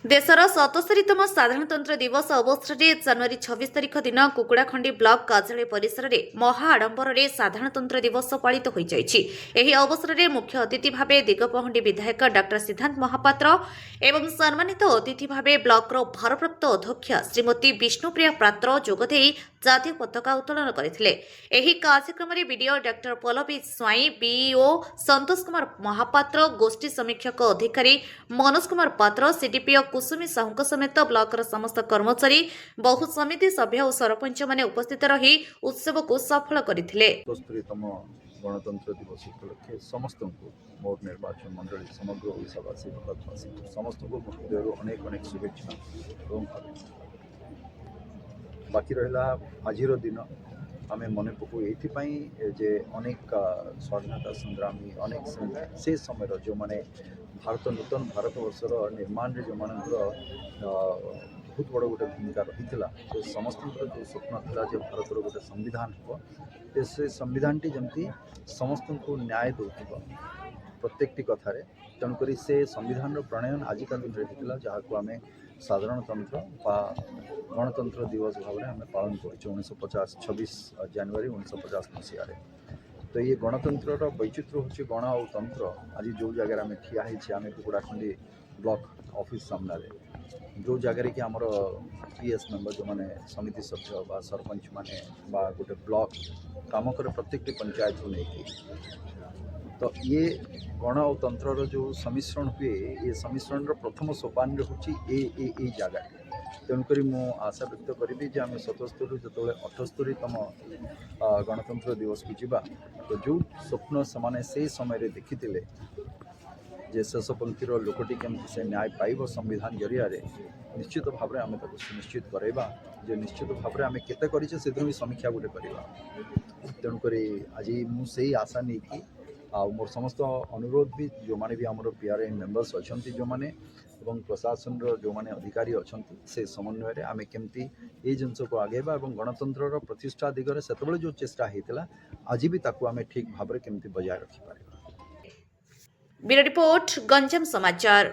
देशर 77तम साधारणतंत्र दिवस अवसर में जनवरी 26 तारिख दिन कुकुड़ाखंडी ब्लॉक कार्यालय परिसर में महाआडंबर में साधारणतंत्र दिवस पालित हो जाएगी। अवसर में मुख्य अतिथि भाव दिगपहंडी विधायक डॉ सिद्धांत महापात्र एवं सम्मानित अतिथि भाव ब्लॉक भारप्राप्त अध्यक्ष श्रीमती विष्णुप्रिया पात्र जोगदे जातीय पताका उत्तोलन करते। कार्यक्रम में बीडीओ डॉ पल्लवी स्वाई, बीईओ संतोष कुमार महापात्र, गोष्ठी समीक्षक अधिकारी मनोज कुमार पात्र, सीडीपीओ कुसुमी साहू समेत ब्लॉकर समस्त कर्मचारी, बहु समिति सभ्य और सरपंच माने उपस्थित रही उत्सव को सफल करथिले। गणतंत्र दिवस उपलक्षे समस्त को मोर निर्वाचन मंडली समग्र ओडिशावासी भारतवासी समस्त को हृदय अनेक अनेक शुभेच्छा। बाकी रहा आज दिन आम मन पकू ये जे अनेक स्वाधीनता संग्रामी अनेक से समय जो मैंने भारत नूतन भारत वर्षर निर्माण जो मान बहुत बड़ गोटे भूमिका रही है। समस्त जो स्वप्न था जो भारत गोटे संविधान हो से संविधान टी जमती समस्त को न्याय दौर प्रत्येक कथार तेणुक से संविधान प्रणयन आजिका दिन में होता जहाँ को आम साधारणतंत्र गणतंत्र दिवस भाव में आम पालन कर 1950 26 जनवरी 1950 मसीह। तो ये गणतंत्र वैचित्र हूँ गण और तंत्र। आज जो जगार आम ठिया आम कुकुड़ाखंडी ब्लॉक ऑफिस सामने जो जगार कि आमर पीएस मेंबर जो मैंने समिति सभ्य बा सरपंच माने बा गोटे ब्लॉक काम करे प्रत्येक पंचायत को लेकिन तो ये गण और तंत्र जो सम्मिश्रण हुए ये सम्मिश्रण प्रथम सोपान हूँ ये जगह। तेणुक मु आशा व्यक्त करी जे आम 77 जो 78तम गणतंत्र दिवस को जीवा तो जो स्वप्न से समय देखी जे शेषपंथीर लोकटी केमती से न्याय पाइब संविधान जरिया निश्चित भाव में आम सुनिश्चित करवा जे निश्चित भाव में आम केते करिछे से भी समीक्षा गोटे करवा। तेणुक आज मुझे आशा नहीं कि मोर समस्त अनुरोध भी जो माने भी आमर पीआरआई मेंबर्स अच्छा जो माने एवं प्रशासन जो माने अधिकारी अच्छा से समन्वय आम केमती ये जिनस को आगेबा और गणतंत्र प्रतिष्ठा दिगरे से जो चेष्टा होता आज भी ताकू आम ठीक भाव में केमती बजाय रखिपार। ब्यूरो रिपोर्ट, गंजाम समाचार।